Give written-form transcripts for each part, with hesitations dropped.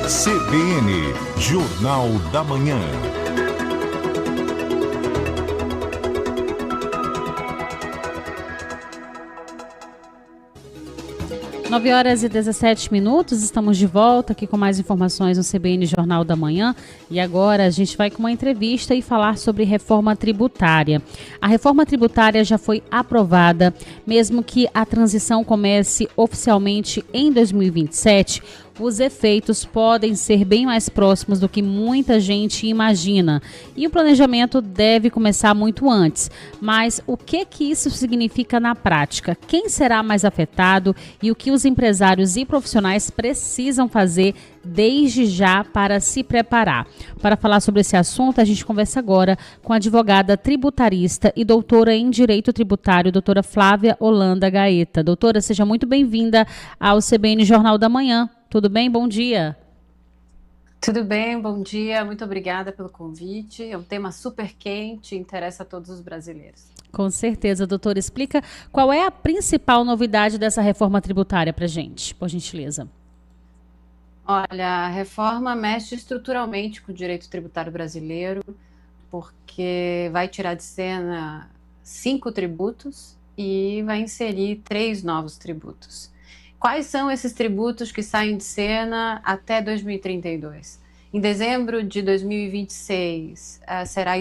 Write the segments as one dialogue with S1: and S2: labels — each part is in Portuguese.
S1: CBN, Jornal da Manhã.
S2: 9h17, estamos de volta aqui com mais informações no CBN Jornal da Manhã. E agora a gente vai com uma entrevista e falar sobre reforma tributária. A reforma tributária já foi aprovada, mesmo que a transição comece oficialmente em 2027. Os efeitos podem ser bem mais próximos do que muita gente imagina. E o planejamento deve começar muito antes. Mas o que isso significa na prática? Quem será mais afetado e o que os empresários e profissionais precisam fazer desde já para se preparar? Para falar sobre esse assunto, a gente conversa agora com a advogada tributarista e doutora em Direito Tributário, doutora Flávia Holanda Gaeta. Doutora, seja muito bem-vinda ao CBN Jornal da Manhã. Tudo bem? Bom dia.
S3: Tudo bem, bom dia. Muito obrigada pelo convite. É um tema super quente e interessa a todos os brasileiros.
S2: Com certeza, doutora. Explica qual é a principal novidade dessa reforma tributária para a gente, por gentileza.
S3: Olha, a reforma mexe estruturalmente com o direito tributário brasileiro, porque vai tirar de cena 5 tributos e vai inserir 3 novos tributos. Quais são esses tributos que saem de cena até 2032? Em dezembro de 2026,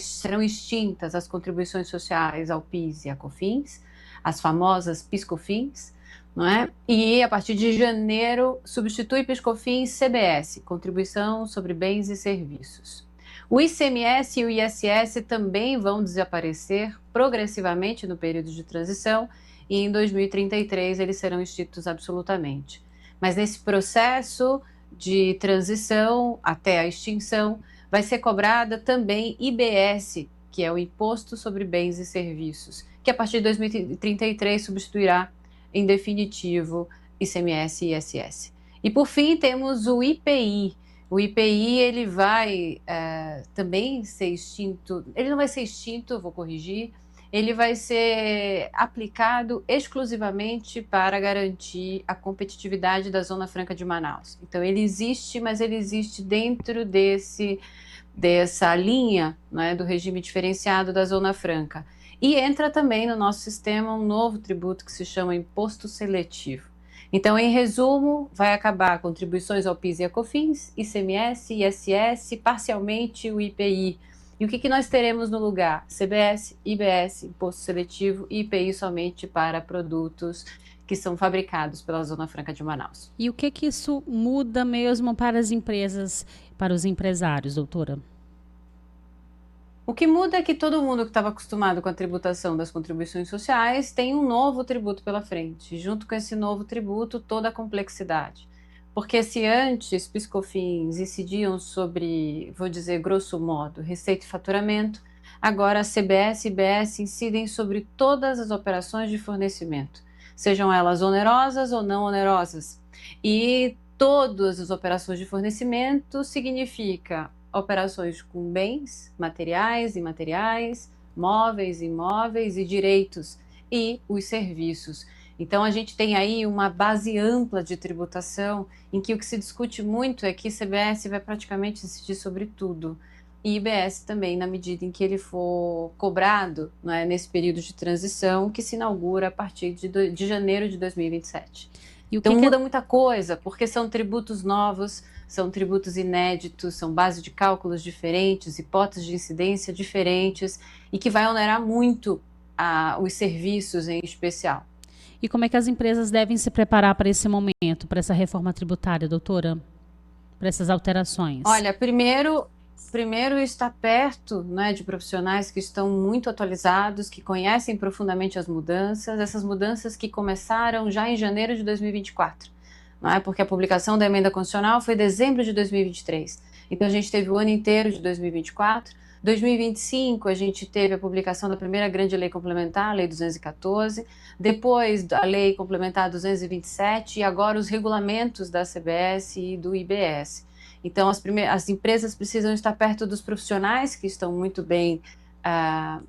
S3: serão extintas as contribuições sociais ao PIS e à COFINS, as famosas PIS/COFINS, não é? E a partir de janeiro, substitui PIS/COFINS CBS, Contribuição sobre Bens e Serviços. O ICMS e o ISS também vão desaparecer progressivamente no período de transição, e em 2033 eles serão extintos absolutamente. Mas nesse processo de transição até a extinção, vai ser cobrada também IBS, que é o Imposto sobre Bens e Serviços, que a partir de 2033 substituirá em definitivo ICMS e ISS. E por fim temos o IPI. O IPI ele vai também ser extinto, ele não vai ser extinto, vou corrigir, ele vai ser aplicado exclusivamente para garantir a competitividade da Zona Franca de Manaus. Então ele existe, mas ele existe dentro dessa linha, né, do regime diferenciado da Zona Franca. E entra também no nosso sistema um novo tributo que se chama Imposto Seletivo. Então, em resumo, vai acabar contribuições ao PIS e a COFINS, ICMS, ISS, parcialmente o IPI. E o que nós teremos no lugar? CBS, IBS, Imposto Seletivo e IPI somente para produtos que são fabricados pela Zona Franca de Manaus.
S2: E o que isso muda mesmo para as empresas, para os empresários, doutora?
S3: O que muda é que todo mundo que estava acostumado com a tributação das contribuições sociais tem um novo tributo pela frente. Junto com esse novo tributo, toda a complexidade. Porque se antes PIS/COFINS incidiam sobre, vou dizer grosso modo, receita e faturamento, agora a CBS e IBS incidem sobre todas as operações de fornecimento, sejam elas onerosas ou não onerosas. E todas as operações de fornecimento significa operações com bens, materiais e imateriais, móveis e imóveis e direitos e os serviços. Então, a gente tem aí uma base ampla de tributação em que o que se discute muito é que CBS vai praticamente incidir sobre tudo. E IBS também, na medida em que ele for cobrado, né, nesse período de transição que se inaugura a partir de janeiro de 2027. Então, muda muita coisa, porque são tributos novos, são tributos inéditos, são bases de cálculos diferentes, hipóteses de incidência diferentes e que vai onerar muito os serviços em especial.
S2: E como é que as empresas devem se preparar para esse momento, para essa reforma tributária, doutora? Para essas alterações?
S3: Olha, primeiro está perto, né, de profissionais que estão muito atualizados, que conhecem profundamente as mudanças, essas mudanças que começaram já em janeiro de 2024, não é? Porque a publicação da emenda constitucional foi em dezembro de 2023. Então a gente teve o ano inteiro de 2024. 2025, a gente teve a publicação da primeira grande lei complementar, a Lei 214, depois a Lei Complementar 227 e agora os regulamentos da CBS e do IBS. Então, as empresas precisam estar perto dos profissionais que estão muito bem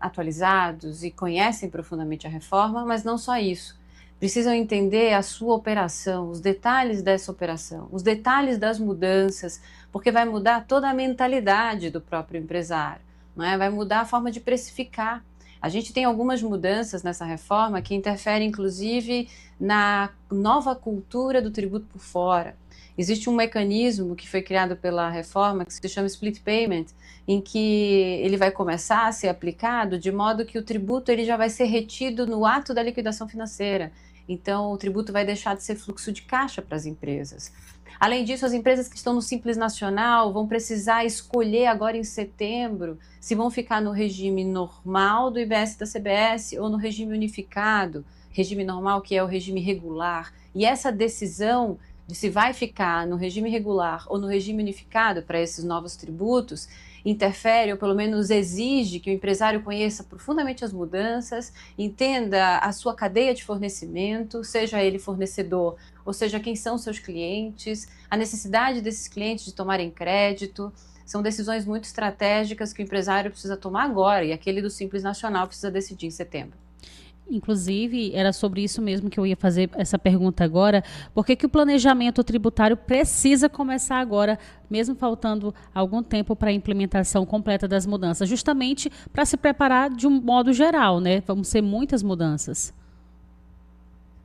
S3: atualizados e conhecem profundamente a reforma, mas não só isso. precisam entender a sua operação, os detalhes dessa operação, os detalhes das mudanças, porque vai mudar toda a mentalidade do próprio empresário, não é? Vai mudar a forma de precificar. A gente tem algumas mudanças nessa reforma que interferem, inclusive, na nova cultura do tributo por fora. Existe um mecanismo que foi criado pela reforma que se chama split payment, em que ele vai começar a ser aplicado de modo que o tributo ele já vai ser retido no ato da liquidação financeira. Então, o tributo vai deixar de ser fluxo de caixa para as empresas. Além disso, as empresas que estão no Simples Nacional vão precisar escolher agora em setembro se vão ficar no regime normal do IBS e da CBS ou no regime unificado, regime normal que é o regime regular. E essa decisão de se vai ficar no regime regular ou no regime unificado para esses novos tributos interfere, ou pelo menos exige, que o empresário conheça profundamente as mudanças, entenda a sua cadeia de fornecimento, seja ele fornecedor, ou seja, quem são seus clientes, a necessidade desses clientes de tomarem crédito. São decisões muito estratégicas que o empresário precisa tomar agora, e aquele do Simples Nacional precisa decidir em setembro.
S2: Inclusive, era sobre isso mesmo que eu ia fazer essa pergunta agora. Por que o planejamento tributário precisa começar agora, mesmo faltando algum tempo para a implementação completa das mudanças? Justamente para se preparar de um modo geral, né? Vão ser muitas mudanças.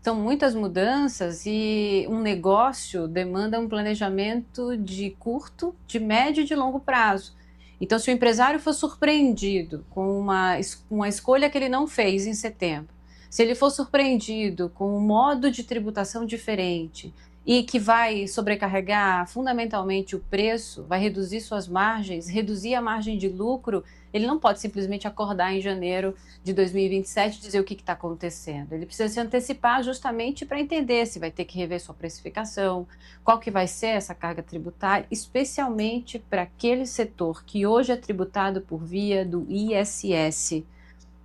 S3: São muitas mudanças e um negócio demanda um planejamento de curto, de médio e de longo prazo. Então, se o empresário for surpreendido com uma escolha que ele não fez em setembro, se ele for surpreendido com um modo de tributação diferente e que vai sobrecarregar fundamentalmente o preço, vai reduzir suas margens, reduzir a margem de lucro, ele não pode simplesmente acordar em janeiro de 2027 e dizer o que está acontecendo. Ele precisa se antecipar justamente para entender se vai ter que rever sua precificação, qual que vai ser essa carga tributária, especialmente para aquele setor que hoje é tributado por via do ISS,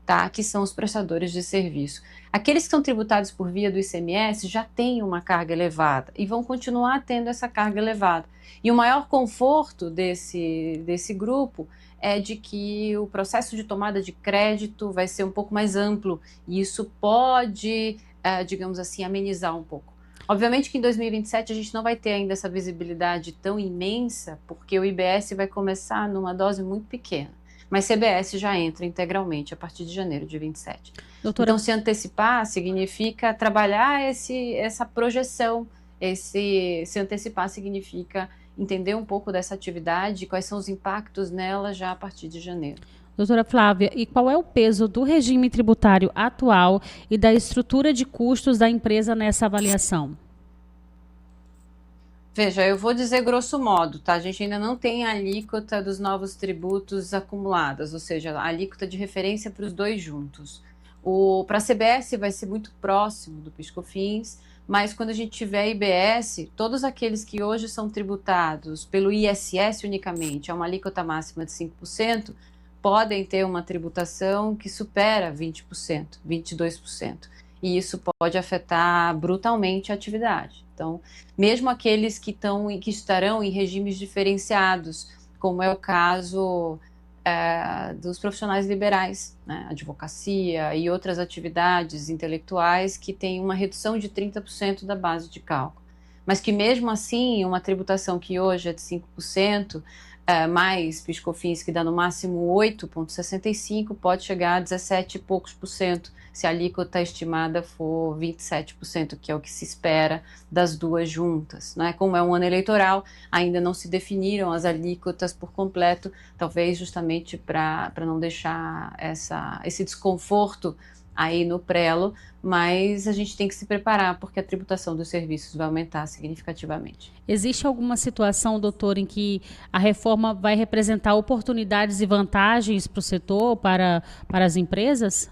S3: tá? Que são os prestadores de serviço. Aqueles que são tributados por via do ICMS já têm uma carga elevada e vão continuar tendo essa carga elevada. E o maior conforto desse grupo é de que o processo de tomada de crédito vai ser um pouco mais amplo e isso pode, digamos assim, amenizar um pouco. Obviamente que em 2027 a gente não vai ter ainda essa visibilidade tão imensa, porque o IBS vai começar numa dose muito pequena. Mas CBS já entra integralmente a partir de janeiro de 27. Doutora... Então, se antecipar significa trabalhar essa projeção. Se antecipar significa entender um pouco dessa atividade, quais são os impactos nela já a partir de janeiro.
S2: Doutora Flávia, e qual é o peso do regime tributário atual e da estrutura de custos da empresa nessa avaliação?
S3: Veja, eu vou dizer grosso modo, tá? A gente ainda não tem a alíquota dos novos tributos acumuladas, ou seja, a alíquota de referência para os dois juntos. Para a CBS vai ser muito próximo do PIS/COFINS, mas quando a gente tiver IBS, todos aqueles que hoje são tributados pelo ISS unicamente, a uma alíquota máxima de 5%, podem ter uma tributação que supera 20%, 22%. E isso pode afetar brutalmente a atividade. Então, mesmo aqueles que estarão em regimes diferenciados, como é o caso dos profissionais liberais, né, advocacia e outras atividades intelectuais que têm uma redução de 30% da base de cálculo. Mas que mesmo assim, uma tributação que hoje é de 5%, mais PIS/COFINS, que dá no máximo 8,65%, pode chegar a 17 e poucos por cento, se a alíquota estimada for 27%, que é o que se espera das duas juntas, né? Como é um ano eleitoral, ainda não se definiram as alíquotas por completo, talvez justamente para não deixar esse desconforto aí no prelo, mas a gente tem que se preparar porque a tributação dos serviços vai aumentar significativamente.
S2: Existe alguma situação, doutor, em que a reforma vai representar oportunidades e vantagens para o setor, para as empresas?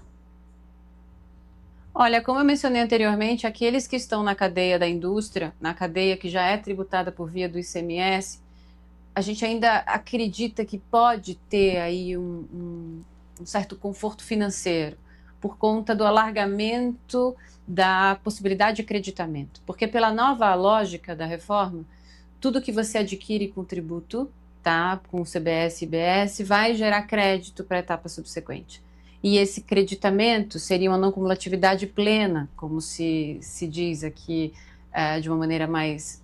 S3: Olha, como eu mencionei anteriormente, aqueles que estão na cadeia da indústria, na cadeia que já é tributada por via do ICMS, a gente ainda acredita que pode ter aí um certo conforto financeiro, por conta do alargamento da possibilidade de acreditamento. Porque pela nova lógica da reforma, tudo que você adquire com tributo, tá, com CBS e IBS, vai gerar crédito para a etapa subsequente. e esse creditamento seria uma não cumulatividade plena, como se diz aqui, de uma maneira mais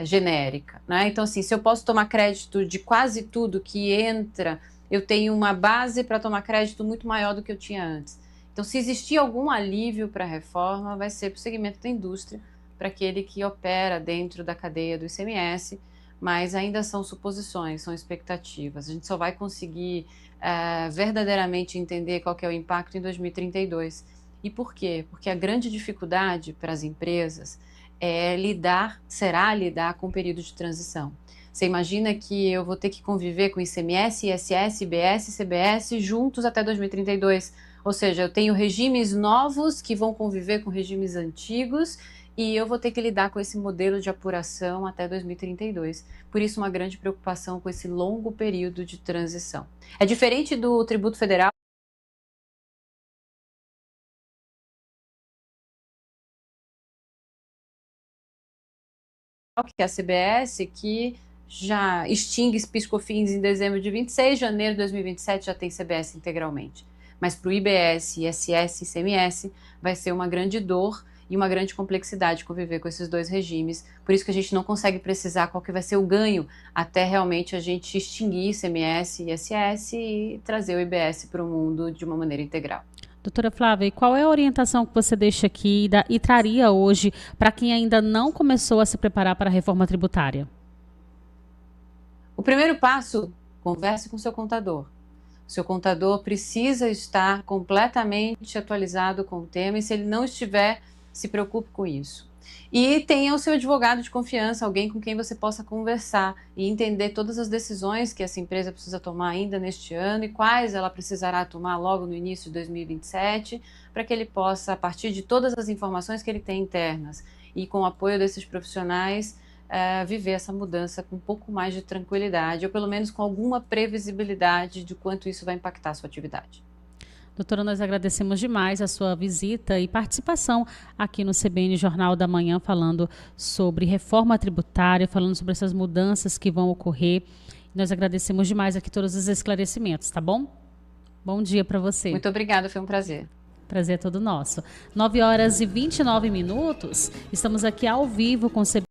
S3: genérica, né? Então, assim, se eu posso tomar crédito de quase tudo que entra, eu tenho uma base para tomar crédito muito maior do que eu tinha antes. Então, se existir algum alívio para a reforma, vai ser para o segmento da indústria, para aquele que opera dentro da cadeia do ICMS, mas ainda são suposições, são expectativas. A gente só vai conseguir verdadeiramente entender qual que é o impacto em 2032. E por quê? Porque a grande dificuldade para as empresas será lidar com o período de transição. Você imagina que eu vou ter que conviver com ICMS, ISS, IBS, CBS juntos até 2032. Ou seja, eu tenho regimes novos que vão conviver com regimes antigos e eu vou ter que lidar com esse modelo de apuração até 2032. Por isso, uma grande preocupação com esse longo período de transição. É diferente do tributo federal, que é a CBS, que já extingue PIS/COFINS em dezembro de 26, janeiro de 2027 já tem CBS integralmente. Mas para o IBS, ISS e ICMS vai ser uma grande dor e uma grande complexidade conviver com esses dois regimes. Por isso que a gente não consegue precisar qual que vai ser o ganho até realmente a gente extinguir ICMS e ISS e trazer o IBS para o mundo de uma maneira integral.
S2: Doutora Flávia, e qual é a orientação que você deixa aqui e traria hoje para quem ainda não começou a se preparar para a reforma tributária?
S3: O primeiro passo, converse com o seu contador. O seu contador precisa estar completamente atualizado com o tema e se ele não estiver, se preocupe com isso. E tenha o seu advogado de confiança, alguém com quem você possa conversar e entender todas as decisões que essa empresa precisa tomar ainda neste ano e quais ela precisará tomar logo no início de 2027, para que ele possa, a partir de todas as informações que ele tem internas e com o apoio desses profissionais, viver essa mudança com um pouco mais de tranquilidade, ou pelo menos com alguma previsibilidade de quanto isso vai impactar a sua atividade.
S2: Doutora, nós agradecemos demais a sua visita e participação aqui no CBN Jornal da Manhã, falando sobre reforma tributária, falando sobre essas mudanças que vão ocorrer. Nós agradecemos demais aqui todos os esclarecimentos, tá bom? Bom dia para você.
S3: Muito obrigada, foi um prazer.
S2: Prazer é todo nosso. 9h29. Estamos aqui ao vivo com o CBN.